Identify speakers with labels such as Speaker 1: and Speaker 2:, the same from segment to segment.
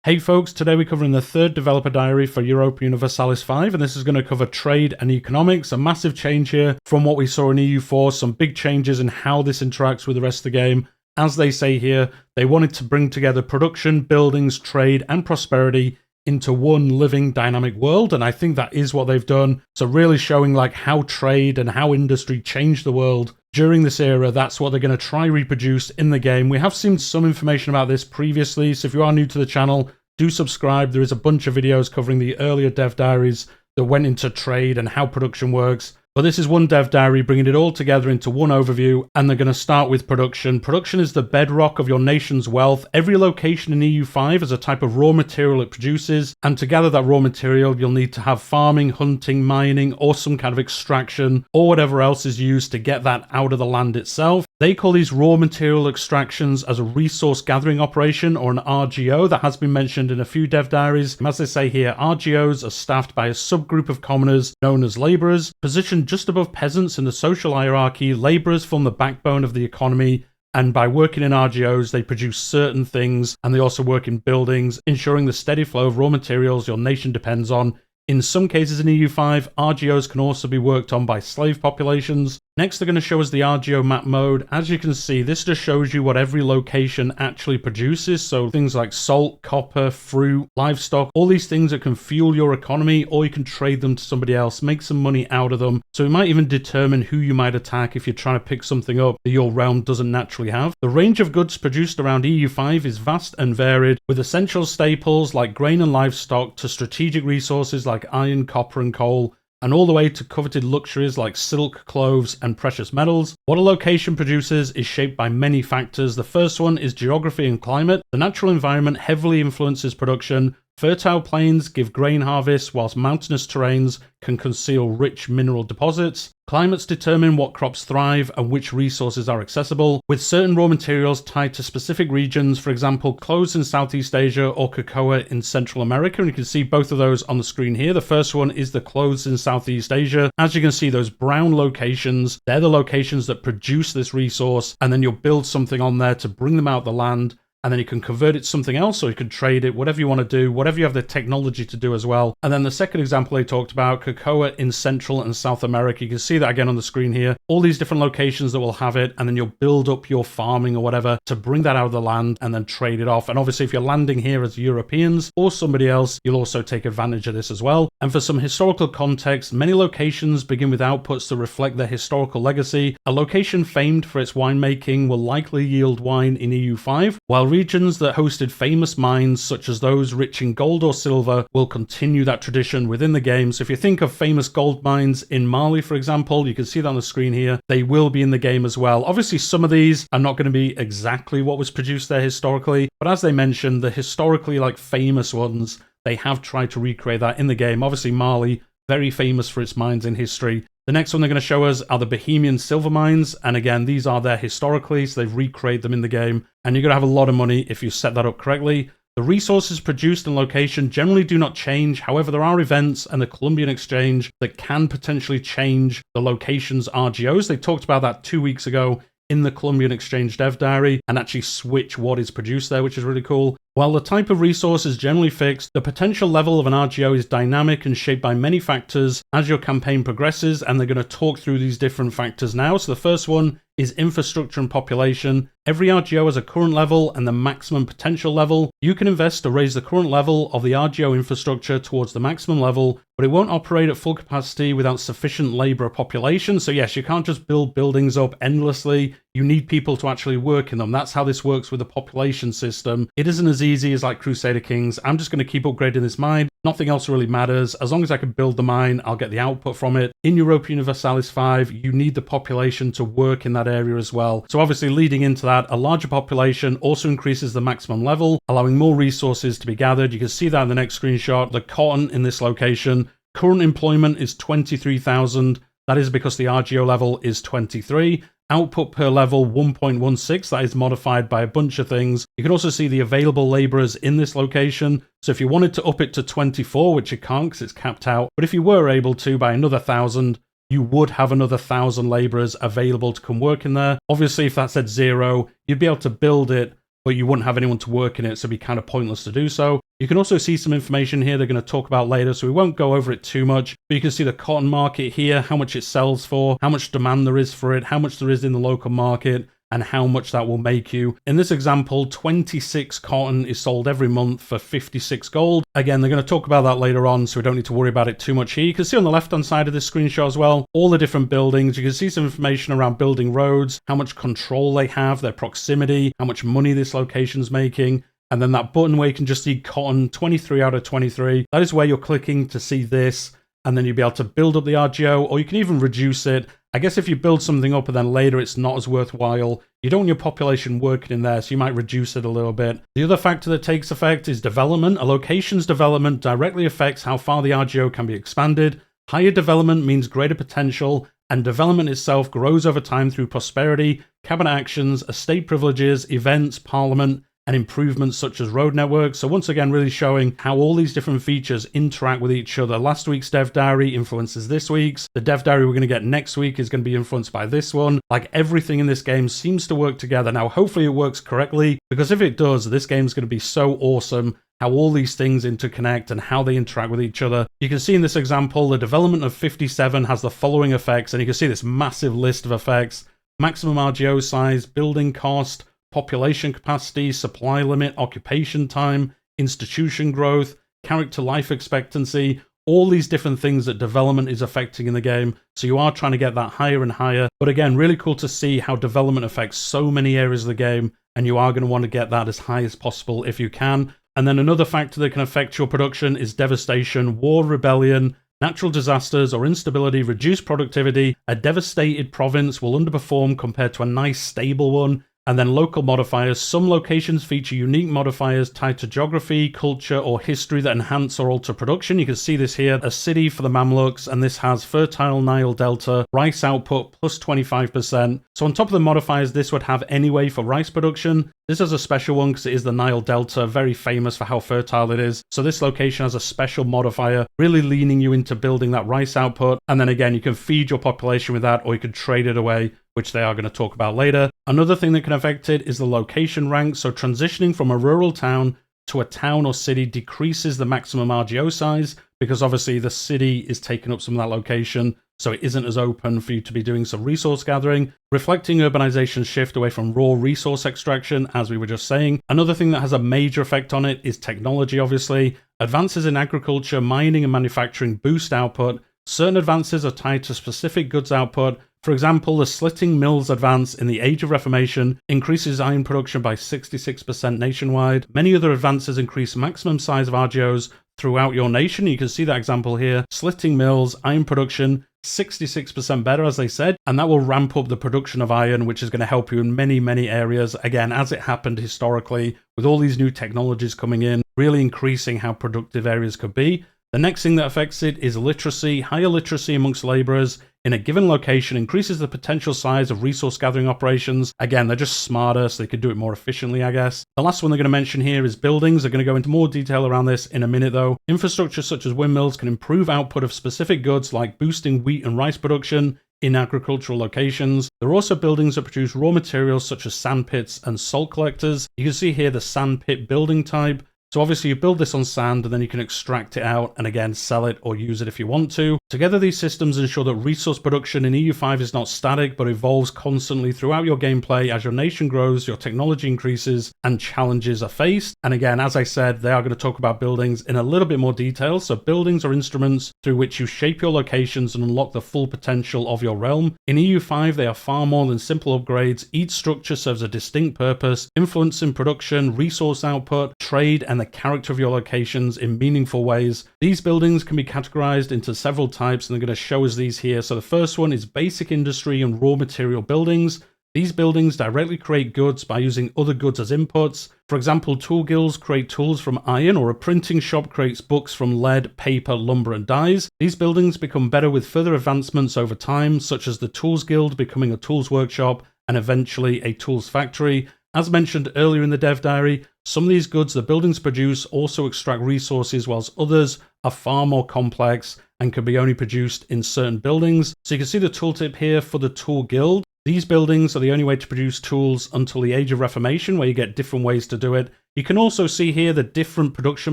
Speaker 1: Hey folks, today we're covering the third developer diary for Europa Universalis 5, and this is going to cover trade and economics. A massive change here from what we saw in EU4, some big changes in how this interacts with the rest of the game. As they say here, they wanted to bring together production, buildings, trade, and prosperity into one living dynamic world, and I think that is what they've done. So really showing like how trade and how industry changed the world during this era. That's what they're going to try reproduce in the game. We have seen some information about this previously, so if you are new to the channel, do subscribe. There is a bunch of videos covering the earlier dev diaries that went into trade and how production works. But this is one dev diary bringing it all together into one overview, and they're going to start with production. Production is the bedrock of your nation's wealth. Every location in EU5 has a type of raw material it produces, and to gather that raw material, you'll need to have farming, hunting, mining, or some kind of extraction, or whatever else is used to get that out of the land itself. They call these raw material extractions as a resource gathering operation, or an RGO. That has been mentioned in a few dev diaries. As they say here, RGOs are staffed by a subgroup of commoners known as labourers. Positioned just above peasants in the social hierarchy, labourers form the backbone of the economy, and by working in RGOs, they produce certain things, and they also work in buildings, ensuring the steady flow of raw materials your nation depends on. In some cases in EU5, RGOs can also be worked on by slave populations. Next, they're going to show us the RGO map mode. As you can see, this just shows you what every location actually produces. So things like salt, copper, fruit, livestock, all these things that can fuel your economy, or you can trade them to somebody else, make some money out of them. So it might even determine who you might attack if you're trying to pick something up that your realm doesn't naturally have. The range of goods produced around EU5 is vast and varied, with essential staples like grain and livestock to strategic resources like iron, copper, and coal, and all the way to coveted luxuries like silk, clothes, and precious metals. What a location produces is shaped by many factors. The first one is geography and climate. The natural environment heavily influences production. Fertile plains give grain harvests, whilst mountainous terrains can conceal rich mineral deposits. Climates determine what crops thrive and which resources are accessible, with certain raw materials tied to specific regions, for example, cloves in Southeast Asia or cocoa in Central America, and you can see both of those on the screen here. The first one is the cloves in Southeast Asia. As you can see, those brown locations, they're the locations that produce this resource, and then you'll build something on there to bring them out of the land, and then you can convert it to something else, or you can trade it, whatever you want to do, whatever you have the technology to do as well. And then the second example they talked about, cocoa in Central and South America. You can see that again on the screen here. All these different locations that will have it, and then you'll build up your farming or whatever to bring that out of the land and then trade it off. And obviously if you're landing here as Europeans or somebody else, you'll also take advantage of this as well. And for some historical context, many locations begin with outputs that reflect their historical legacy. A location famed for its winemaking will likely yield wine in EU5, while regions that hosted famous mines, such as those rich in gold or silver, will continue that tradition within the game. So if you think of famous gold mines in Mali, for example, you can see that on the screen here, they will be in the game as well. Obviously, some of these are not going to be exactly what was produced there historically, but as they mentioned, the historically famous ones, they have tried to recreate that in the game. Obviously, Mali, very famous for its mines in history. The next one they're going to show us are the Bohemian silver mines, and again, these are there historically, so they've recreated them in the game, and you're going to have a lot of money if you set that up correctly. The resources produced in location generally do not change. However, there are events and the Columbian Exchange that can potentially change the location's RGOs. They talked about that 2 weeks ago in the Columbian Exchange dev diary, and actually switch what is produced there, which is really cool. While the type of resource is generally fixed, the potential level of an RGO is dynamic and shaped by many factors as your campaign progresses, and they're going to talk through these different factors now. So the first one is infrastructure and population. Every RGO has a current level and the maximum potential level. You can invest to raise the current level of the RGO infrastructure towards the maximum level, but it won't operate at full capacity without sufficient labor population. So yes, you can't just build buildings up endlessly. You need people to actually work in them. That's how this works with the population system. It isn't as easy as like Crusader Kings. I'm just going to keep upgrading this mine. Nothing else really matters. As long as I can build the mine, I'll get the output from it. In Europa Universalis 5, you need the population to work in that area as well. So obviously leading into that, a larger population also increases the maximum level, allowing more resources to be gathered. You can see that in the next screenshot. The cotton in this location, current employment is 23,000. That is because the RGO level is 23. Output per level 1.16, that is modified by a bunch of things. You can also see the available laborers in this location. So if you wanted to up it to 24, which you can't because it's capped out, but if you were able to by another 1,000, you would have another 1,000 laborers available to come work in there. Obviously, if that said 0, you'd be able to build it, but you wouldn't have anyone to work in it, so it'd be kind of pointless to do so. You can also see some information here they're going to talk about later, so we won't go over it too much. But you can see the cotton market here, how much it sells for, how much demand there is for it, how much there is in the local market, and how much that will make you. In this example, 26 cotton is sold every month for 56 gold. Again, they're going to talk about that later on, so we don't need to worry about it too much here. You can see on the left-hand side of this screenshot as well, all the different buildings. You can see some information around building roads, how much control they have, their proximity, how much money this location's making. And then that button where you can just see cotton, 23 out of 23. That is where you're clicking to see this. And then you'll be able to build up the RGO, or you can even reduce it. I guess if you build something up and then later it's not as worthwhile, you don't want your population working in there, so you might reduce it a little bit. The other factor that takes effect is development. A location's development directly affects how far the RGO can be expanded. Higher development means greater potential, and development itself grows over time through prosperity, cabinet actions, estate privileges, events, parliament, and improvements such as road networks. So once again, really showing how all these different features interact with each other. Last week's dev diary influences this week's. The dev diary we're going to get next week is going to be influenced by this one. Like, everything in this game seems to work together. Now, hopefully it works correctly, because if it does, this game's going to be so awesome. How all these things interconnect and how they interact with each other. You can see in this example, the development of 57 has the following effects, and you can see this massive list of effects. Maximum RGO size, building cost, population capacity, supply limit, occupation time, institution growth, character life expectancy, all these different things that development is affecting in the game. So you are trying to get that higher and higher. But again, really cool to see how development affects so many areas of the game, and you are going to want to get that as high as possible if you can. And then another factor that can affect your production is devastation, war, rebellion, natural disasters, or instability reduce productivity. A devastated province will underperform compared to a nice, stable one. And then local modifiers. Some locations feature unique modifiers tied to geography, culture, or history that enhance or alter production. You can see this here, a city for the Mamluks, and this has fertile Nile Delta, rice output plus 25%. So on top of the modifiers this would have anyway for rice production, this is a special one because it is the Nile Delta, very famous for how fertile it is. So this location has a special modifier, really leaning you into building that rice output. And then again, you can feed your population with that, or you could trade it away, which they are going to talk about later. Another thing that can affect it is the location rank. So transitioning from a rural town to a town or city decreases the maximum RGO size, because obviously the city is taking up some of that location, so it isn't as open for you to be doing some resource gathering, reflecting urbanization's shift away from raw resource extraction, as we were just saying. Another thing that has a major effect on it is technology, obviously. Advances in agriculture, mining, and manufacturing boost output. Certain advances are tied to specific goods output. For example, the slitting mills advance in the Age of Reformation increases iron production by 66% nationwide. Many other advances increase maximum size of RGOs throughout your nation. You can see that example here. Slitting mills, iron production, 66% better, as they said, and that will ramp up the production of iron, which is going to help you in many, many areas. Again, as it happened historically, with all these new technologies coming in, really increasing how productive areas could be. The next thing that affects it is literacy. Higher literacy amongst laborers in a given location increases the potential size of resource gathering operations. Again, they're just smarter, so they could do it more efficiently, I guess. The last one they're going to mention here is buildings. They're going to go into more detail around this in a minute, though. Infrastructure such as windmills can improve output of specific goods, like boosting wheat and rice production in agricultural locations. There are also buildings that produce raw materials such as sand pits and salt collectors. You can see here the sand pit building type. So obviously you build this on sand and then you can extract it out and again sell it or use it if you want to. Together these systems ensure that resource production in EU5 is not static but evolves constantly throughout your gameplay as your nation grows, your technology increases, and challenges are faced. And again, as I said, they are going to talk about buildings in a little bit more detail. So buildings are instruments through which you shape your locations and unlock the full potential of your realm. In EU5 they are far more than simple upgrades. Each structure serves a distinct purpose, influencing production, resource output, trade, and the character of your locations in meaningful ways. These buildings can be categorized into several types, and they're going to show us these here. So the first one is basic industry and raw material buildings. These buildings directly create goods by using other goods as inputs. For example, tool guilds create tools from iron, or a printing shop creates books from lead, paper, lumber, and dyes. These buildings become better with further advancements over time, such as the tools guild becoming a tools workshop and eventually a tools factory. As mentioned earlier in the dev diary, some of these goods the buildings produce also extract resources, whilst others are far more complex and can be only produced in certain buildings. So you can see the tooltip here for the tool guild. These buildings are the only way to produce tools until the Age of Reformation, where you get different ways to do it. You can also see here the different production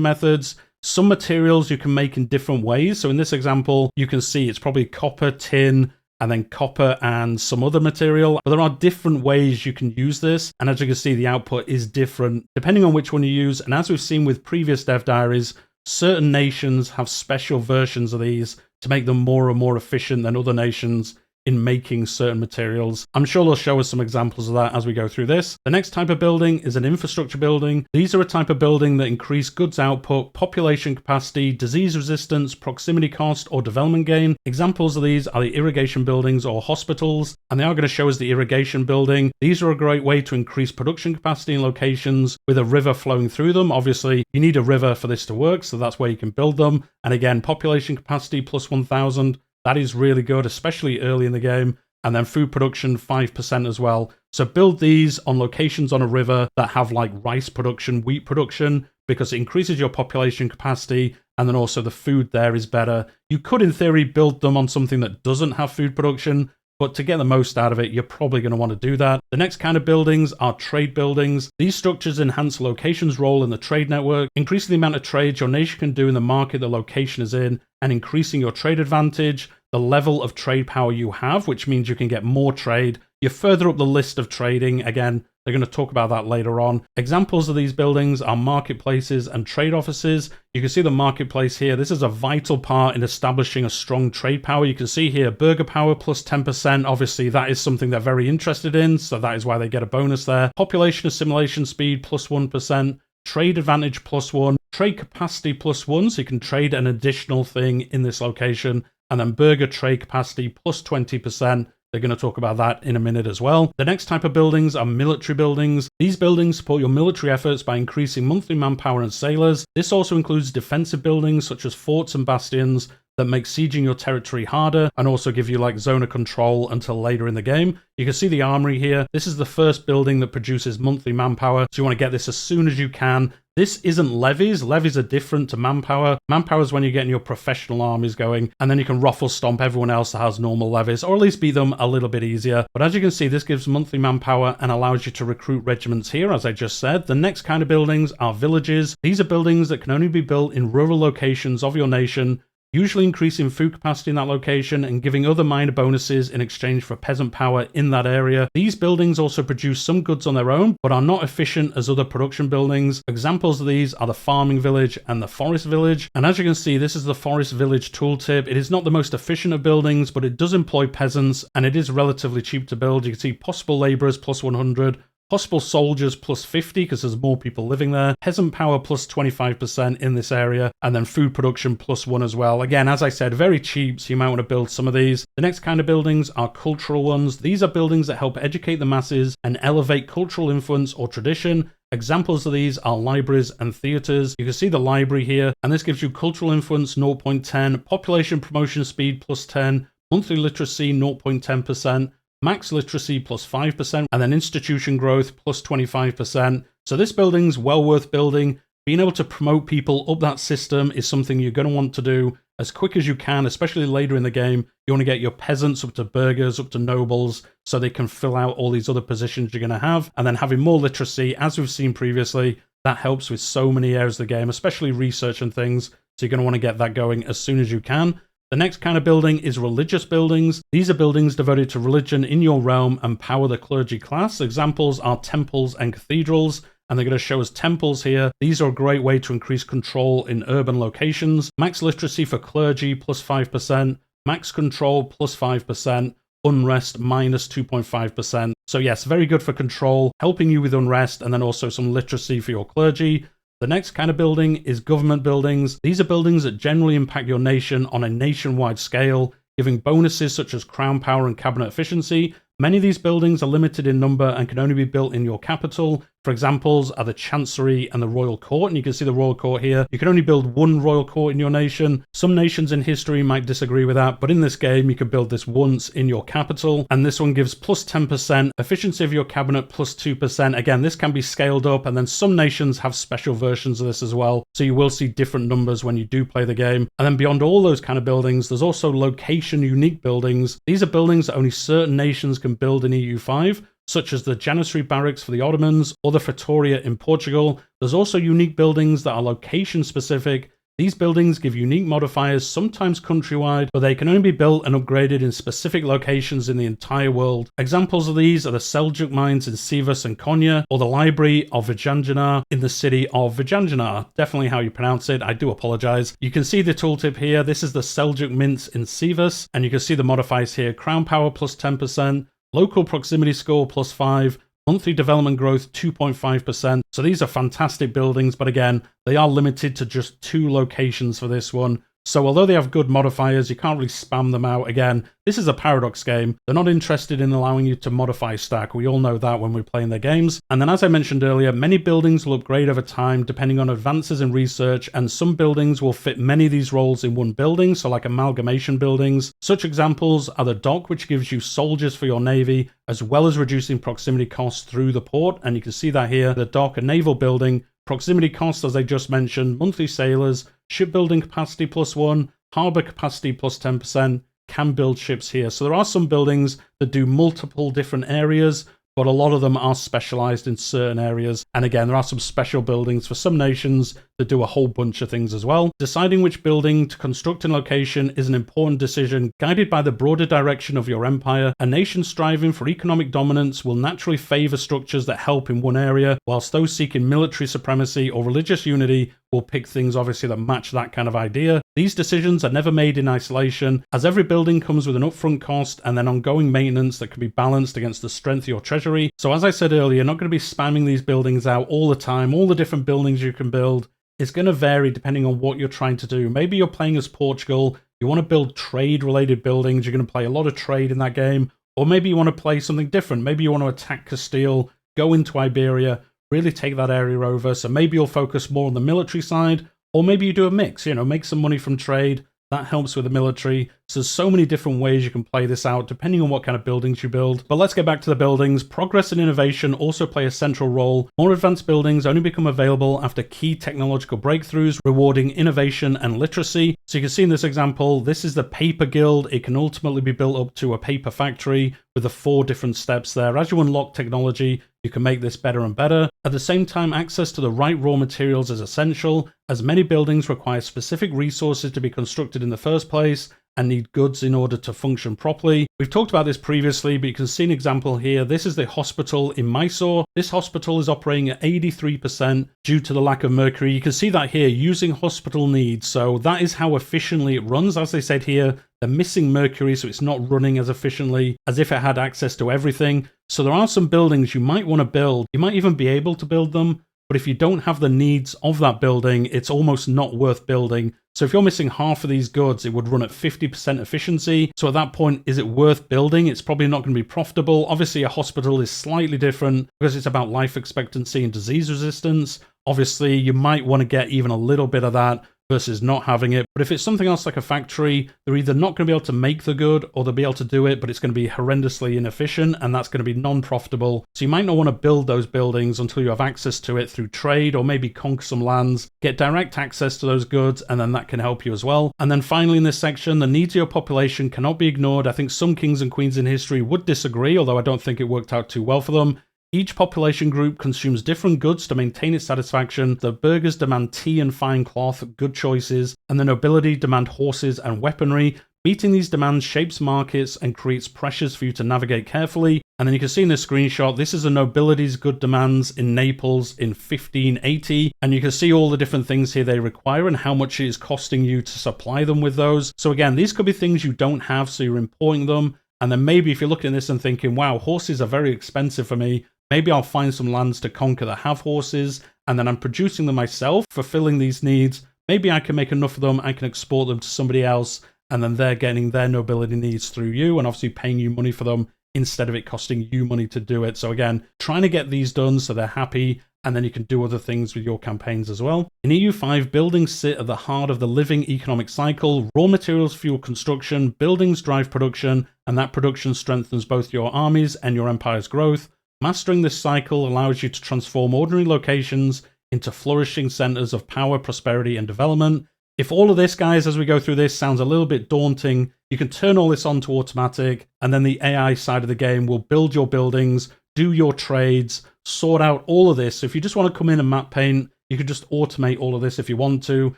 Speaker 1: methods. Some materials you can make in different ways. So in this example, you can see it's probably copper, tin, and then copper and some other material. But there are different ways you can use this. And as you can see, the output is different depending on which one you use. And as we've seen with previous dev diaries, certain nations have special versions of these to make them more and more efficient than other nations in making certain materials. I'm sure they'll show us some examples of that as we go through this. The next type of building is an infrastructure building. These are a type of building that increase goods output, population capacity, disease resistance, proximity cost, or development gain. Examples of these are the irrigation buildings or hospitals, and they are going to show us the irrigation building. These are a great way to increase production capacity in locations with a river flowing through them. Obviously, you need a river for this to work, so that's where you can build them. And again, population capacity plus 1,000. That is really good, especially early in the game. And then food production, 5% as well. So build these on locations on a river that have like rice production, wheat production, because it increases your population capacity. And then also the food there is better. You could, in theory, build them on something that doesn't have food production, but to get the most out of it, you're probably going to want to do that. The next kind of buildings are trade buildings. These structures enhance a location's role in the trade network, increasing the amount of trades your nation can do in the market the location is in, and increasing your trade advantage, the level of trade power you have, which means you can get more trade. You're further up the list of trading. Again, they're going to talk about that later on. Examples of these buildings are marketplaces and trade offices. You can see the marketplace here. This is a vital part in establishing a strong trade power. You can see here burger power plus 10%. Obviously, that is something they're very interested in, so that is why they get a bonus there. Population assimilation speed plus 1%. Trade advantage plus 1. Trade capacity plus 1, so you can trade an additional thing in this location. And then burger trade capacity plus 20%. They're going to talk about that in a minute as well. The next type of buildings are military buildings. These buildings support your military efforts by increasing monthly manpower and sailors. This also includes defensive buildings such as forts and bastions that make sieging your territory harder and also give you like zone of control until later in the game. You can see the armory here. This is the first building that produces monthly manpower, so you want to get this as soon as you can. This isn't levies. Levies are different to manpower. Manpower is when you're getting your professional armies going, and then you can ruffle stomp everyone else that has normal levies, or at least beat them a little bit easier. But as you can see, this gives monthly manpower and allows you to recruit regiments here, as I just said. The next kind of buildings are villages. These are buildings that can only be built in rural locations of your nation, usually increasing food capacity in that location and giving other minor bonuses in exchange for peasant power in that area. These buildings also produce some goods on their own, but are not efficient as other production buildings. Examples of these are the farming village and the forest village. And as you can see, this is the forest village tooltip. It is not the most efficient of buildings, but it does employ peasants and it is relatively cheap to build. You can see possible laborers plus 100, possible soldiers plus 50 because there's more people living there, peasant power plus 25% in this area, and then food production plus 1 as well. Again, as I said, very cheap, so you might want to build some of these. The next kind of buildings are cultural ones. These are buildings that help educate the masses and elevate cultural influence or tradition. Examples of these are libraries and theatres. You can see the library here, and this gives you cultural influence 0.10, population promotion speed plus 10, monthly literacy 0.10%, max literacy plus 5%, and then institution growth plus 25%. So this building's well worth building. Being able to promote people up that system is something you're going to want to do as quick as you can, especially later in the game. You want to get your peasants up to burghers, up to nobles, so they can fill out all these other positions you're going to have. And then having more literacy, as we've seen previously, that helps with so many areas of the game, especially research and things. So you're going to want to get that going as soon as you can. The next kind of building is religious buildings. These are buildings devoted to religion in your realm and power the clergy class. Examples are temples and cathedrals, and they're going to show us temples here. These are a great way to increase control in urban locations. Max literacy for clergy plus 5%, max control plus 5%, unrest minus 2.5%. So yes, very good for control, helping you with unrest, and then also some literacy for your clergy. The next kind of building is government buildings. These are buildings that generally impact your nation on a nationwide scale, giving bonuses such as crown power and cabinet efficiency. Many of these buildings are limited in number and can only be built in your capital. For examples are the Chancery and the Royal Court, and you can see the Royal Court here. You can only build one Royal Court in your nation. Some nations in history might disagree with that, but in this game you can build this once in your capital, and this one gives plus 10%, efficiency of your cabinet plus 2%. Again, this can be scaled up, and then some nations have special versions of this as well, so you will see different numbers when you do play the game. And then beyond all those kind of buildings, there's also location unique buildings. These are buildings that only certain nations can build in EU5. such as the Janissary Barracks for the Ottomans or the Fatoria in Portugal. There's also unique buildings that are location specific. These buildings give unique modifiers, sometimes countrywide, but they can only be built and upgraded in specific locations in the entire world. Examples of these are the Seljuk mines in Sivas and Konya, or the Library of Vijayanar in the city of Vijayanar. Definitely how you pronounce it, I do apologize. You can see the tooltip here. This is the Seljuk mints in Sivas, and you can see the modifiers here. Crown power plus 10%, local proximity score plus 5, monthly development growth 2.5%. So these are fantastic buildings, but again, they are limited to just 2 locations for this one. So although they have good modifiers, you can't really spam them out. Again, this is a Paradox game. They're not interested in allowing you to modify stack. We all know that when we're playing their games. And then as I mentioned earlier, many buildings will upgrade over time depending on advances in research, and some buildings will fit many of these roles in one building, so like amalgamation buildings. Such examples are the dock, which gives you soldiers for your navy, as well as reducing proximity costs through the port. And you can see that here, the dock, a naval building, proximity costs, as I just mentioned, monthly sailors, shipbuilding capacity plus 1, harbour capacity plus 10%, can build ships here. So there are some buildings that do multiple different areas, but a lot of them are specialized in certain areas. And again, there are some special buildings for some nations that do a whole bunch of things as well. Deciding which building to construct in location is an important decision guided by the broader direction of your empire. A nation striving for economic dominance will naturally favor structures that help in one area, whilst those seeking military supremacy or religious unity will pick things obviously that match that kind of idea. These decisions are never made in isolation, as every building comes with an upfront cost and then ongoing maintenance that can be balanced against the strength of your treasury. So as I said earlier, you're not going to be spamming these buildings out all the time. All the different buildings you can build is going to vary depending on what you're trying to do. Maybe you're playing as Portugal, you want to build trade-related buildings, you're going to play a lot of trade in that game, or maybe you want to play something different. Maybe you want to attack Castile, go into Iberia, really take that area over. So maybe you'll focus more on the military side, or maybe you do a mix, make some money from trade. That helps with the military. So there's so many different ways you can play this out depending on what kind of buildings you build. But let's get back to the buildings. Progress and innovation also play a central role. More advanced buildings only become available after key technological breakthroughs, rewarding innovation and literacy. So you can see in this example, this is the paper guild. It can ultimately be built up to a paper factory with the 4 different steps there. As you unlock technology, you can make this better and better. At the same time, access to the right raw materials is essential, as many buildings require specific resources to be constructed in the first place and need goods in order to function properly. We've talked about this previously, but you can see an example here. This is the hospital in Mysore. This hospital is operating at 83% due to the lack of mercury. You can see that here, using hospital needs. So that is how efficiently it runs. As they said here, they're missing mercury, so it's not running as efficiently as if it had access to everything. So there are some buildings you might want to build. You might even be able to build them, but if you don't have the needs of that building, it's almost not worth building. So if you're missing half of these goods, it would run at 50% efficiency. So at that point, is it worth building? It's probably not going to be profitable. Obviously, a hospital is slightly different because it's about life expectancy and disease resistance. Obviously, you might want to get even a little bit of that versus not having it. But if it's something else like a factory, they're either not going to be able to make the good or they'll be able to do it, but it's going to be horrendously inefficient and that's going to be non-profitable. So you might not want to build those buildings until you have access to it through trade or maybe conquer some lands, get direct access to those goods, and then that can help you as well. And then finally in this section, the needs of your population cannot be ignored. I think some kings and queens in history would disagree, although I don't think it worked out too well for them. Each population group consumes different goods to maintain its satisfaction. The burghers demand tea and fine cloth, good choices, and the nobility demand horses and weaponry. Meeting these demands shapes markets and creates pressures for you to navigate carefully. And then you can see in this screenshot, this is the nobility's good demands in Naples in 1580. And you can see all the different things here they require and how much it is costing you to supply them with those. So again, these could be things you don't have, so you're importing them. And then maybe if you're looking at this and thinking, wow, horses are very expensive for me, maybe I'll find some lands to conquer that have horses, and then I'm producing them myself, fulfilling these needs. Maybe I can make enough of them, I can export them to somebody else, and then they're getting their nobility needs through you, and obviously paying you money for them instead of it costing you money to do it. So again, trying to get these done so they're happy, and then you can do other things with your campaigns as well. In EU5, buildings sit at the heart of the living economic cycle. Raw materials fuel construction, buildings drive production, and that production strengthens both your armies and your empire's growth. Mastering this cycle allows you to transform ordinary locations into flourishing centers of power, prosperity, and development. If all of this, guys, as we go through this, sounds a little bit daunting, you can turn all this on to automatic, and then the AI side of the game will build your buildings, do your trades, sort out all of this. So if you just want to come in and map paint, you could just automate all of this if you want to.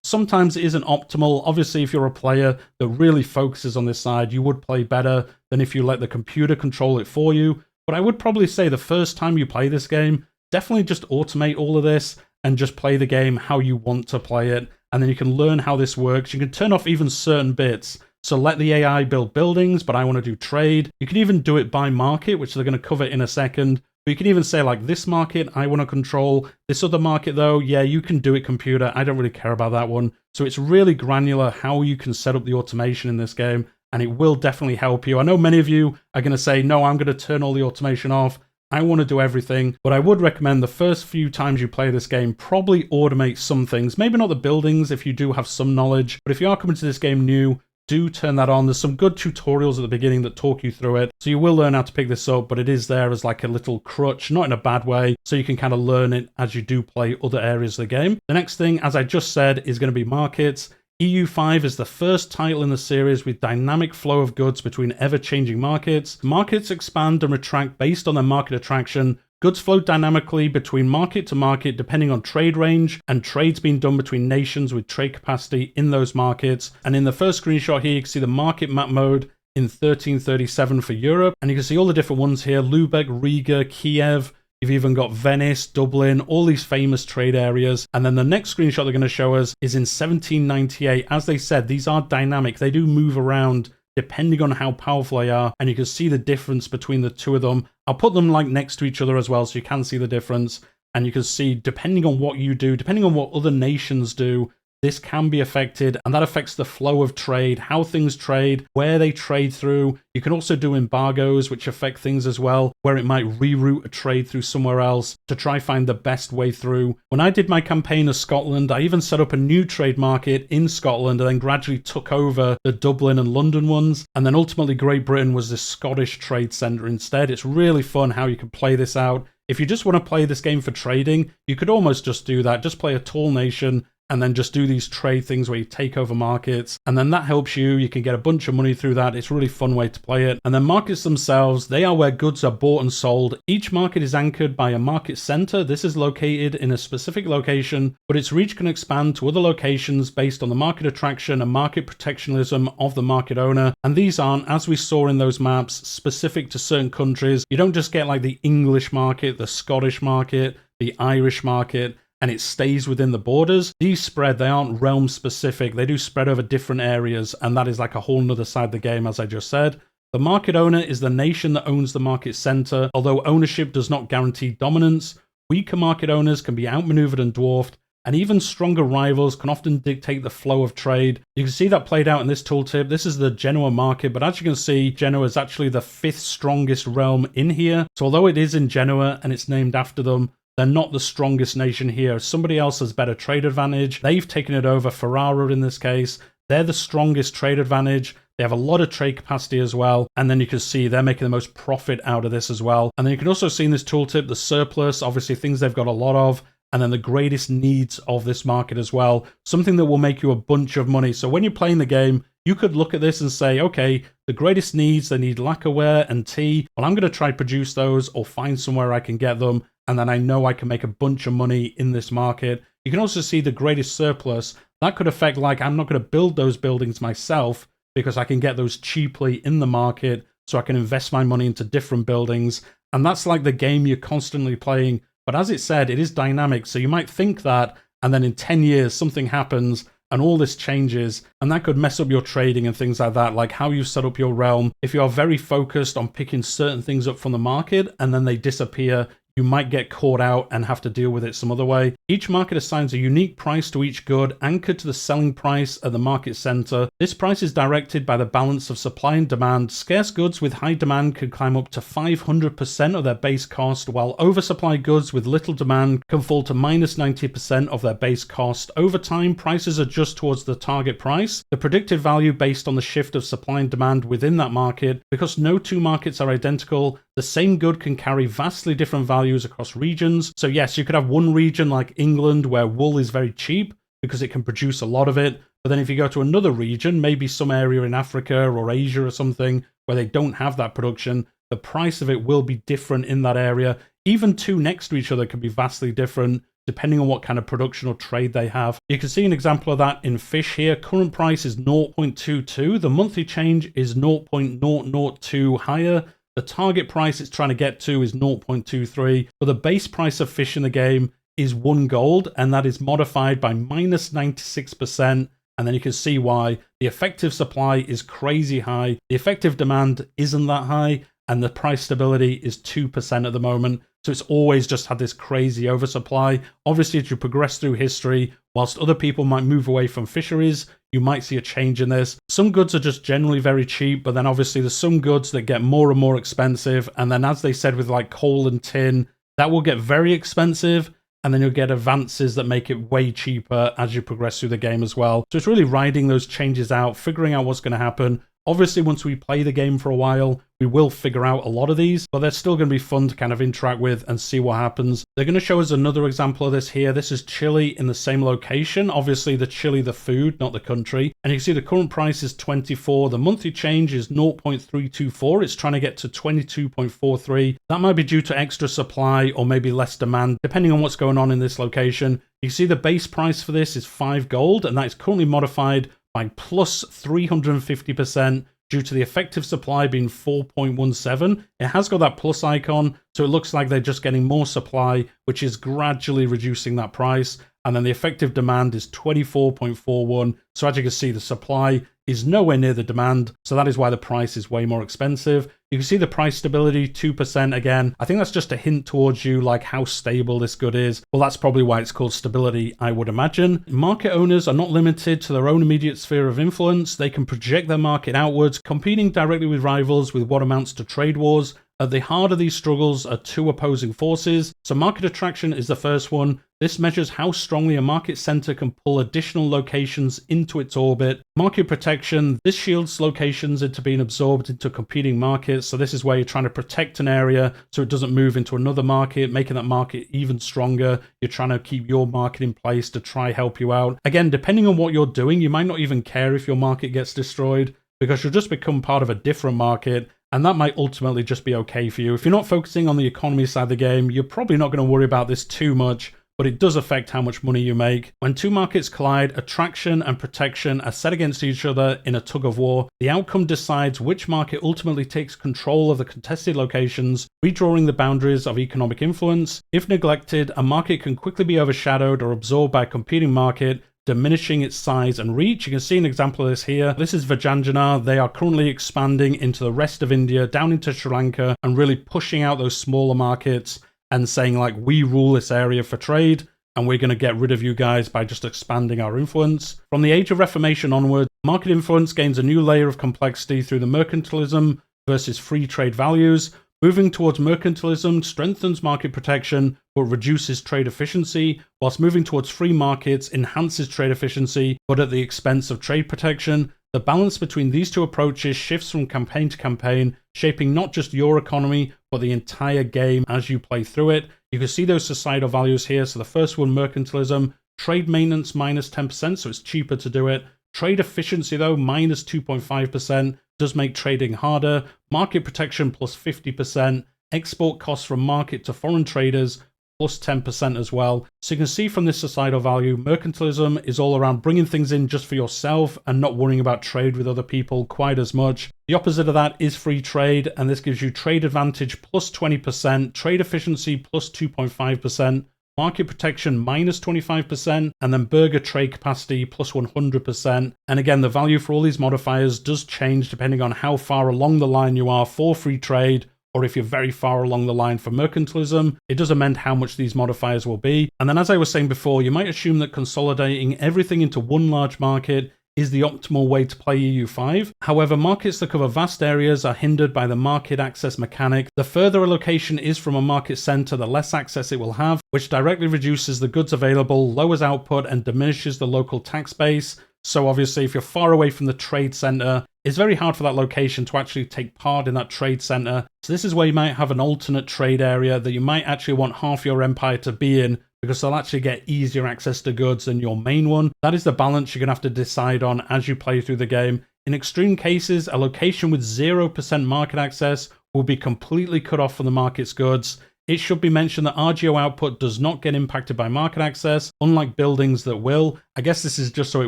Speaker 1: Sometimes it isn't optimal. Obviously, if you're a player that really focuses on this side, you would play better than if you let the computer control it for you. But I would probably say the first time you play this game, definitely just automate all of this and just play the game how you want to play it. And then you can learn how this works. You can turn off even certain bits. So let the AI build buildings, but I want to do trade. You can even do it by market, which they're going to cover in a second. But you can even say like this market, I want to control. This other market though, yeah, you can do it computer. I don't really care about that one. So it's really granular how you can set up the automation in this game. And it will definitely help you. I know many of you are going to say, no, I'm going to turn all the automation off. I want to do everything. But I would recommend the first few times you play this game, probably automate some things. Maybe not the buildings if you do have some knowledge. But if you are coming to this game new, do turn that on. There's some good tutorials at the beginning that talk you through it. So you will learn how to pick this up, but it is there as like a little crutch, not in a bad way. So you can kind of learn it as you do play other areas of the game. The next thing, as I just said, is going to be markets. EU5 is the first title in the series with dynamic flow of goods between ever-changing markets. Markets expand and retract based on their market attraction. Goods flow dynamically between market to market depending on trade range, and trades being done between nations with trade capacity in those markets. And in the first screenshot here, you can see the market map mode in 1337 for Europe. And you can see all the different ones here: Lubeck, Riga, Kiev. You've even got Venice, Dublin, all these famous trade areas. And then the next screenshot they're going to show us is in 1798. As they said, these are dynamic. They do move around depending on how powerful they are, and you can see the difference between the two of them. I'll put them like next to each other as well so you can see the difference, and you can see depending on what you do, depending on what other nations do, this can be affected, and that affects the flow of trade, how things trade, where they trade through. You can also do embargoes, which affect things as well, where it might reroute a trade through somewhere else to try find the best way through. When I did my campaign of Scotland, I even set up a new trade market in Scotland and then gradually took over the Dublin and London ones. And then ultimately Great Britain was this Scottish trade centre instead. It's really fun how you can play this out. If you just want to play this game for trading, you could almost just do that. Just play a tall nation and then just do these trade things where you take over markets, and then that helps you. You can get a bunch of money through that. It's a really fun way to play it. And then markets themselves, they are where goods are bought and sold. Each market is anchored by a market center. This is located in a specific location, but its reach can expand to other locations based on the market attraction and market protectionism of the market owner. And these aren't, as we saw in those maps, specific to certain countries. You don't just get like the English market, the Scottish market, the Irish market, and it stays within the borders. These spread, they aren't realm specific. They do spread over different areas, and that is like a whole nother side of the game, as I just said. The market owner is the nation that owns the market center. Although ownership does not guarantee dominance, weaker market owners can be outmaneuvered and dwarfed, and even stronger rivals can often dictate the flow of trade. You can see that played out in this tooltip. This is the Genoa market, but as you can see, Genoa is actually the 5th strongest realm in here. So although it is in Genoa and it's named after them, they're not the strongest nation here. Somebody else has better trade advantage. They've taken it over, Ferrara in this case. They're the strongest trade advantage. They have a lot of trade capacity as well. And then you can see they're making the most profit out of this as well. And then you can also see in this tooltip, the surplus, obviously things they've got a lot of. And then the greatest needs of this market as well. Something that will make you a bunch of money. So when you're playing the game, you could look at this and say, okay, the greatest needs, they need lacquerware and tea. Well, I'm going to try produce those or find somewhere I can get them. And then I know I can make a bunch of money in this market. You can also see the greatest surplus. That could affect, like, I'm not going to build those buildings myself because I can get those cheaply in the market, so I can invest my money into different buildings. And that's like the game you're constantly playing. But as it said, it is dynamic. So you might think that, and then in 10 years, something happens and all this changes, and that could mess up your trading and things like that, like how you set up your realm. If you are very focused on picking certain things up from the market and then they disappear, you might get caught out and have to deal with it some other way. Each market assigns a unique price to each good, anchored to the selling price at the market center. This price is directed by the balance of supply and demand. Scarce goods with high demand can climb up to 500% of their base cost, while oversupplied goods with little demand can fall to minus 90% of their base cost. Over time, prices adjust towards the target price, the predicted value based on the shift of supply and demand within that market. Because no two markets are identical, the same good can carry vastly different values across regions. So yes, you could have one region like England where wool is very cheap because it can produce a lot of it. But then if you go to another region, maybe some area in Africa or Asia or something where they don't have that production, the the price of it will be different in that area. Even two next to each other can be vastly different depending on what kind of production or trade they have. You can see an example of that in fish here. Current price is 0.22. The monthly change is 0.002 higher. The target price it's trying to get to is 0.23. But the base price of fish in the game is 1 gold, and that is modified by minus 96%. And then you can see why. The effective supply is crazy high. The effective demand isn't that high. And the price stability is 2% at the moment. So it's always just had this crazy oversupply. Obviously, as you progress through history, whilst other people might move away from fisheries, you might see a change in this. Some goods are just generally very cheap, but then obviously there's some goods that get more and more expensive. And then as they said with like coal and tin, that will get very expensive. And then you'll get advances that make it way cheaper as you progress through the game as well. So it's really riding those changes out, figuring out what's going to happen. Obviously, once we play the game for a while, we will figure out a lot of these, but they're still going to be fun to kind of interact with and see what happens. They're going to show us another example of this here. This is Chile in the same location. Obviously, the Chile, the food, not the country. And you can see the current price is 24. The monthly change is 0.324. It's trying to get to 22.43. That might be due to extra supply or maybe less demand, depending on what's going on in this location. You see the base price for this is 5 gold, and that is currently modified by plus 350% due to the effective supply being 4.17. It has got that plus icon, so it looks like they're just getting more supply, which is gradually reducing that price. And then the effective demand is 24.41. So as you can see, the supply is nowhere near the demand. So that is why the price is way more expensive. You can see the price stability, 2% again. I think that's just a hint towards you, like how stable this good is. Well, that's probably why it's called stability, I would imagine. Market owners are not limited to their own immediate sphere of influence. They can project their market outwards, competing directly with rivals with what amounts to trade wars. At the heart of these struggles are two opposing forces. So market attraction is the first one. This measures how strongly a market center can pull additional locations into its orbit. Market protection, this shields locations into being absorbed into competing markets. So this is where you're trying to protect an area so it doesn't move into another market, making that market even stronger. You're trying to keep your market in place to try help you out. Again, depending on what you're doing, you might not even care if your market gets destroyed because you'll just become part of a different market. And that might ultimately just be okay for you. If you're not focusing on the economy side of the game, you're probably not going to worry about this too much, but it does affect how much money you make. When two markets collide, attraction and protection are set against each other in a tug of war. The outcome decides which market ultimately takes control of the contested locations, redrawing the boundaries of economic influence. If neglected, a market can quickly be overshadowed or absorbed by a competing market, diminishing its size and reach. You can see an example of this here. This is Vijayanagar. They are currently expanding into the rest of India, down into Sri Lanka, and really pushing out those smaller markets and saying like, we rule this area for trade and we're going to get rid of you guys by just expanding our influence. From the Age of Reformation onward, market influence gains a new layer of complexity through the mercantilism versus free trade values. Moving towards mercantilism strengthens market protection but reduces trade efficiency, whilst moving towards free markets enhances trade efficiency but at the expense of trade protection. The balance between these two approaches shifts from campaign to campaign, shaping not just your economy but the entire game as you play through it. You can see those societal values here. So the first one, mercantilism, trade maintenance minus 10%, so it's cheaper to do it. Trade efficiency though, minus 2.5%. Does make trading harder. Market protection plus 50%. Export costs from market to foreign traders plus 10% as well. So you can see from this societal value, mercantilism is all around bringing things in just for yourself and not worrying about trade with other people quite as much. The opposite of that is free trade, and this gives you trade advantage plus 20%, trade efficiency plus 2.5%, market protection minus 25%, and then burger trade capacity plus 100%. And again, the value for all these modifiers does change depending on how far along the line you are for free trade, or if you're very far along the line for mercantilism. It does amend how much these modifiers will be. And then as I was saying before, you might assume that consolidating everything into one large market is the optimal way to play EU5. However, markets that cover vast areas are hindered by the market access mechanic. The further a location is from a market center, the less access it will have, which directly reduces the goods available, lowers output, and diminishes the local tax base. So obviously, if you're far away from the trade center, it's very hard for that location to actually take part in that trade center. So this is where you might have an alternate trade area that you might actually want half your empire to be in, because they'll actually get easier access to goods than your main one. That is the balance you're going to have to decide on as you play through the game. In extreme cases, a location with 0% market access will be completely cut off from the market's goods. It should be mentioned that RGO output does not get impacted by market access, unlike buildings that will. I guess this is just so it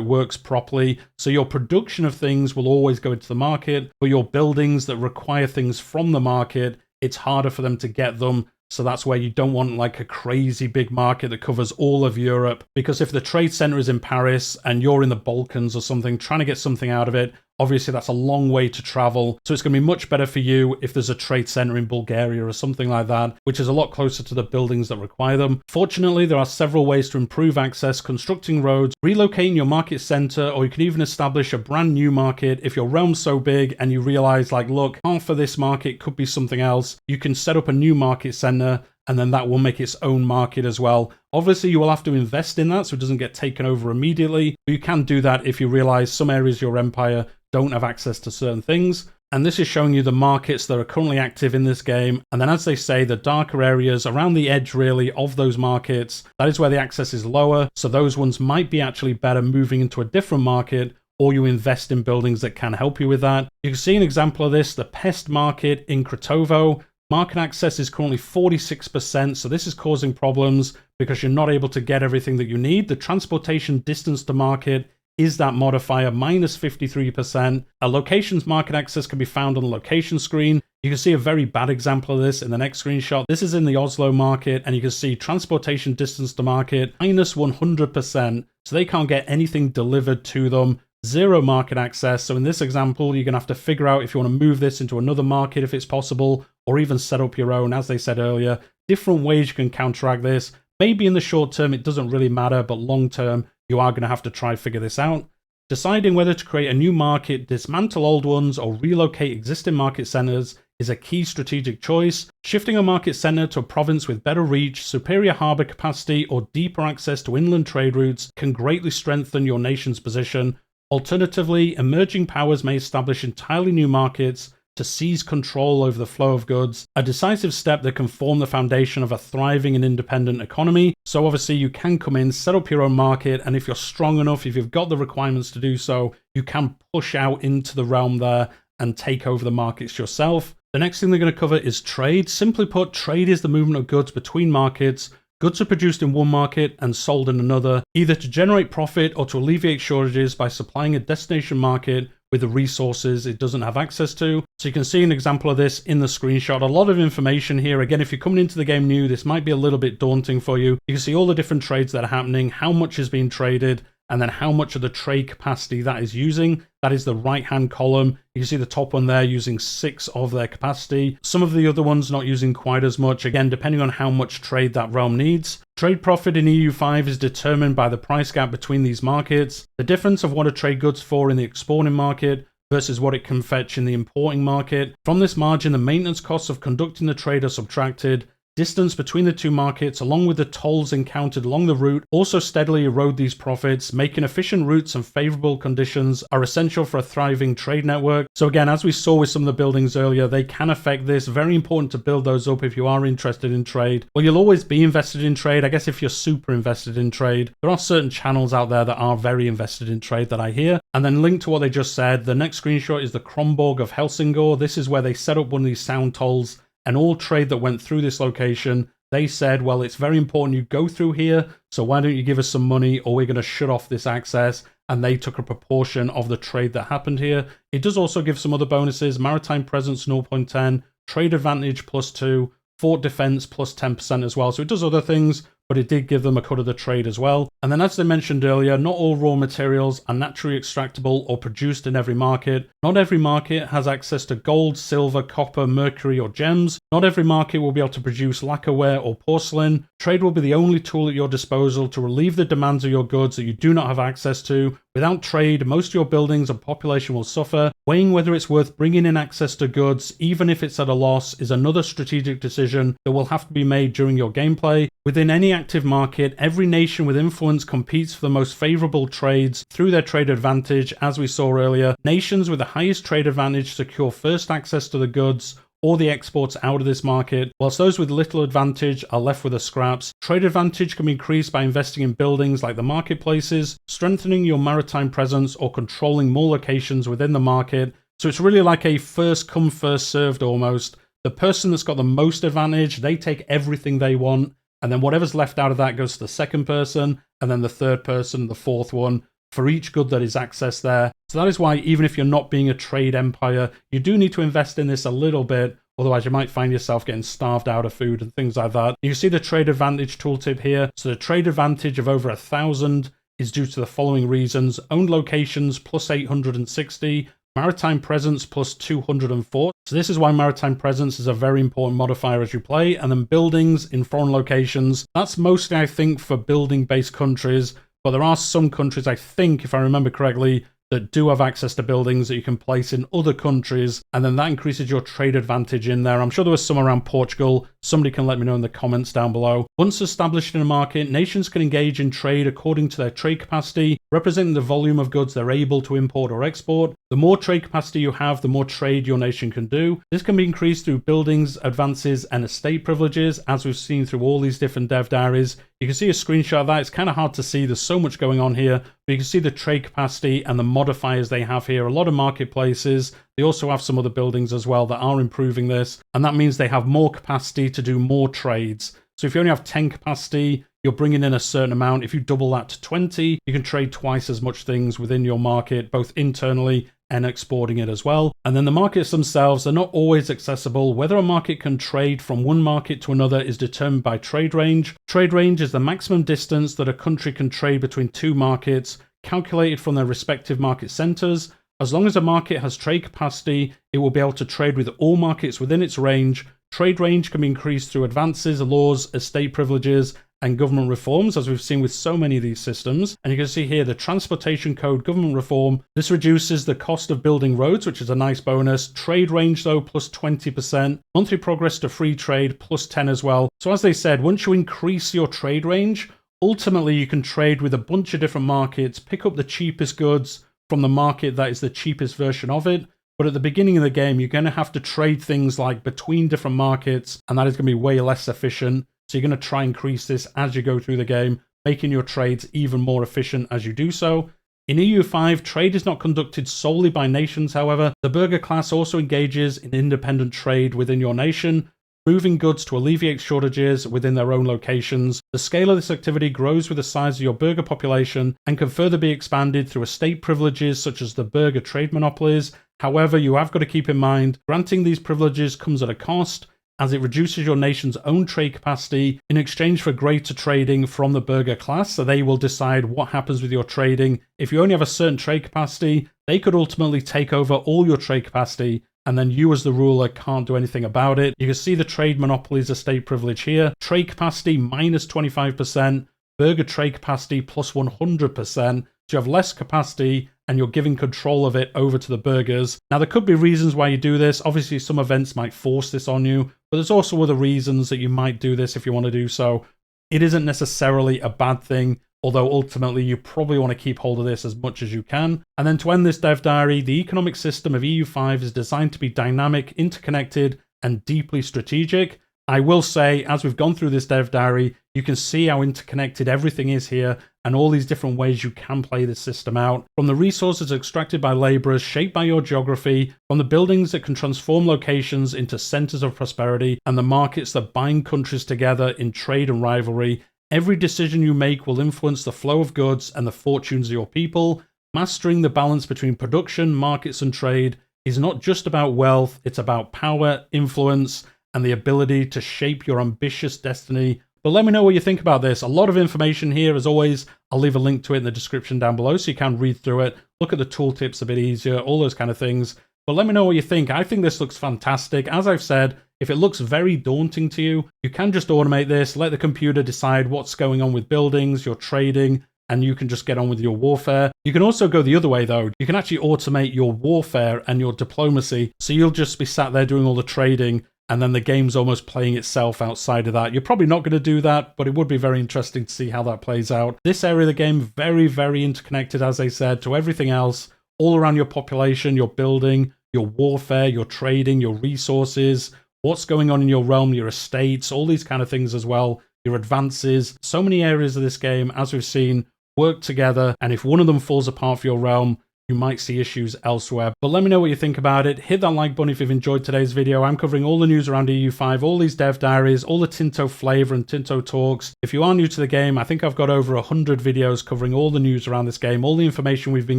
Speaker 1: works properly. So your production of things will always go into the market, but your buildings that require things from the market, it's harder for them to get them. So that's where you don't want like a crazy big market that covers all of Europe. Because if the trade center is in Paris and you're in the Balkans or something, trying to get something out of it, obviously that's a long way to travel. So it's going to be much better for you if there's a trade center in Bulgaria or something like that, which is a lot closer to the buildings that require them. Fortunately, there are several ways to improve access: constructing roads, relocating your market center, or you can even establish a brand new market. If your realm's so big and you realize like, look, half of this market could be something else, you can set up a new market center, and then that will make its own market as well. Obviously, you will have to invest in that so it doesn't get taken over immediately, but you can do that if you realize some areas of your empire don't have access to certain things. And this is showing you the markets that are currently active in this game. And then, as they say, the darker areas around the edge really of those markets, that is where the access is lower. So those ones might be actually better moving into a different market, or you invest in buildings that can help you with that. You can see an example of this, the pest market in Kratovo. Market access is currently 46%, so this is causing problems because you're not able to get everything that you need. The transportation distance to market is that modifier, minus 53%. A location's market access can be found on the location screen. You can see a very bad example of this in the next screenshot. This is in the Oslo market, and you can see transportation distance to market, minus 100%. So they can't get anything delivered to them. Zero market access. So in this example, you're going to have to figure out if you want to move this into another market if it's possible, or even set up your own. As they said earlier, different ways you can counteract this. Maybe in the short term, it doesn't really matter, but long term, you are going to have to try figure this out. Deciding whether to create a new market, dismantle old ones, or relocate existing market centers is a key strategic choice. Shifting a market center to a province with better reach, superior harbor capacity, or deeper access to inland trade routes can greatly strengthen your nation's position. Alternatively, emerging powers may establish entirely new markets to seize control over the flow of goods, a decisive step that can form the foundation of a thriving and independent economy. So obviously you can come in, set up your own market, and if you're strong enough, if you've got the requirements to do so, you can push out into the realm there and take over the markets yourself. The next thing they're going to cover is trade. Simply put, trade is the movement of goods between markets. Goods are produced in one market and sold in another, either to generate profit or to alleviate shortages by supplying a destination market with the resources it doesn't have access to. So you can see an example of this in the screenshot. A lot of information here. Again, if you're coming into the game new, this might be a little bit daunting for you. You can see all the different trades that are happening, how much is being traded, and then how much of the trade capacity that is using. That is the right-hand column. You can see the top one there using 6 of their capacity. Some of the other ones not using quite as much, again, depending on how much trade that realm needs. Trade profit in EU5 is determined by the price gap between these markets. The difference of what a trade goods for in the exporting market versus what it can fetch in the importing market. From this margin, the maintenance costs of conducting the trade are subtracted. Distance between the two markets, along with the tolls encountered along the route, also steadily erode these profits. Making efficient routes and favorable conditions are essential for a thriving trade network. So again, as we saw with some of the buildings earlier, they can affect this. Very important to build those up if you are interested in trade. Well, you'll always be invested in trade. I guess if you're super invested in trade, there are certain channels out there that are very invested in trade that I hear. And then linked to what they just said, the next screenshot is the Kronborg of Helsingor. This is where they set up one of these sound tolls. And all trade that went through this location, they said, well, it's very important you go through here, so why don't you give us some money or we're going to shut off this access. And they took a proportion of the trade that happened here. It does also give some other bonuses: maritime presence 0.10, trade advantage +2, fort defense +10% as well. So it does other things, but it did give them a cut of the trade as well. And then as they mentioned earlier, not all raw materials are naturally extractable or produced in every market. Not every market has access to gold, silver, copper, mercury, or gems. Not every market will be able to produce lacquerware or porcelain. Trade will be the only tool at your disposal to relieve the demands of your goods that you do not have access to. Without trade, most of your buildings and population will suffer. Weighing whether it's worth bringing in access to goods, even if it's at a loss, is another strategic decision that will have to be made during your gameplay. Within any active market, every nation with influence competes for the most favorable trades through their trade advantage. As we saw earlier, nations with the highest trade advantage secure first access to the goods or the exports out of this market, whilst those with little advantage are left with the scraps. Trade advantage can be increased by investing in buildings like the marketplaces, strengthening your maritime presence, or controlling more locations within the market. So it's really like a first come, first served almost. the person that's got the most advantage, they take everything they want, and then whatever's left out of that goes to the second person, and then the third person, the fourth one, for each good that is accessed there. So that is why, even if you're not being a trade empire, you do need to invest in this a little bit, otherwise you might find yourself getting starved out of food and things like that. You see the trade advantage tooltip here. So the trade advantage of over 1,000 is due to the following reasons: owned locations plus 860, maritime presence plus 204. So this is why maritime presence is a very important modifier as you play. And then buildings in foreign locations, that's mostly, I think, for building based countries, but there are some countries, I think, if I remember correctly, that do have access to buildings that you can place in other countries, and then that increases your trade advantage in there. I'm sure there was some around Portugal. Somebody can let me know in the comments down below. Once established in a market, nations can engage in trade according to their trade capacity, representing the volume of goods they're able to import or export. The more trade capacity you have, the more trade your nation can do. This can be increased through buildings, advances, and estate privileges, as we've seen through all these different dev diaries. You can see a screenshot of that. It's kind of hard to see. There's so much going on here, but you can see the trade capacity and the modifiers they have here. A lot of marketplaces. They also have some other buildings as well that are improving this, and that means they have more capacity to do more trades. So if you only have 10 capacity, you're bringing in a certain amount. If you double that to 20, you can trade twice as much things within your market, both internally and exporting it as well. And then the markets themselves are not always accessible. Whether a market can trade from one market to another is determined by trade range. Trade range is the maximum distance that a country can trade between two markets, calculated from their respective market centers. As long as a market has trade capacity, it will be able to trade with all markets within its range. Trade range can be increased through advances, laws, estate privileges, and government reforms, as we've seen with so many of these systems. And you can see here the transportation code government reform. This reduces the cost of building roads, which is a nice bonus. Trade range, though, plus 20%. Monthly progress to free trade, plus 10 as well. So as they said, once you increase your trade range, ultimately you can trade with a bunch of different markets, pick up the cheapest goods from the market that is the cheapest version of it. But at the beginning of the game, you're going to have to trade things like between different markets, and that is going to be way less efficient. So you're going to try and increase this as you go through the game, making your trades even more efficient as you do so. In EU5, trade is not conducted solely by nations, however. The burger class also engages in independent trade within your nation, moving goods to alleviate shortages within their own locations. The scale of this activity grows with the size of your burger population and can further be expanded through estate privileges such as the burger trade monopolies. However, you have got to keep in mind, granting these privileges comes at a cost, as it reduces your nation's own trade capacity in exchange for greater trading from the burger class. So they will decide what happens with your trading. If you only have a certain trade capacity, they could ultimately take over all your trade capacity, and then you as the ruler can't do anything about it. You can see the trade monopolies estate privilege here. Trade capacity minus 25%, burger trade capacity plus 100%. So you have less capacity and you're giving control of it over to the burgers. Now, there could be reasons why you do this. Obviously, some events might force this on you, but there's also other reasons that you might do this if you want to do so. It isn't necessarily a bad thing, although ultimately you probably want to keep hold of this as much as you can. And then to end this dev diary, the economic system of EU5 is designed to be dynamic, interconnected, and deeply strategic. I will say, as we've gone through this dev diary, you can see how interconnected everything is here and all these different ways you can play this system out. From the resources extracted by laborers, shaped by your geography, from the buildings that can transform locations into centers of prosperity, and the markets that bind countries together in trade and rivalry, every decision you make will influence the flow of goods and the fortunes of your people. Mastering the balance between production, markets, and trade is not just about wealth, it's about power, influence, and the ability to shape your ambitious destiny. But let me know what you think about this. A lot of information here, as always. I'll leave a link to it in the description down below so you can read through it, look at the tooltips a bit easier, all those kind of things. But let me know what you think. I think this looks fantastic. As I've said, if it looks very daunting to you, you can just automate this, let the computer decide what's going on with buildings, your trading, and you can just get on with your warfare. You can also go the other way though. You can actually automate your warfare and your diplomacy. So you'll just be sat there doing all the trading, and then the game's almost playing itself outside of that. You're probably not going to do that, but it would be very interesting to see how that plays out. This area of the game, very, very interconnected, as I said, to everything else, all around your population, your building, your warfare, your trading, your resources, what's going on in your realm, your estates, all these kind of things as well, your advances. So many areas of this game, as we've seen, work together, and if one of them falls apart for your realm, you might see issues elsewhere. But let me know what you think about it. Hit that like button if you've enjoyed today's video. I'm covering all the news around EU5, all these dev diaries, all the Tinto flavor and Tinto talks. If you are new to the game, I think I've got over 100 videos covering all the news around this game, all the information we've been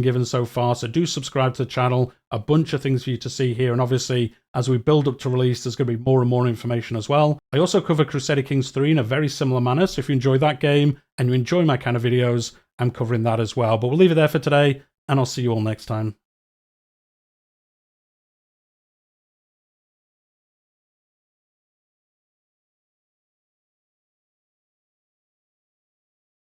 Speaker 1: given so far, so do subscribe to the channel. A bunch of things for you to see here, and obviously as we build up to release there's going to be more and more information as well. I also cover Crusader Kings 3 in a very similar manner, so if you enjoy that game and you enjoy my kind of videos, I'm covering that as well. But we'll leave it there for today, and I'll see you all next time.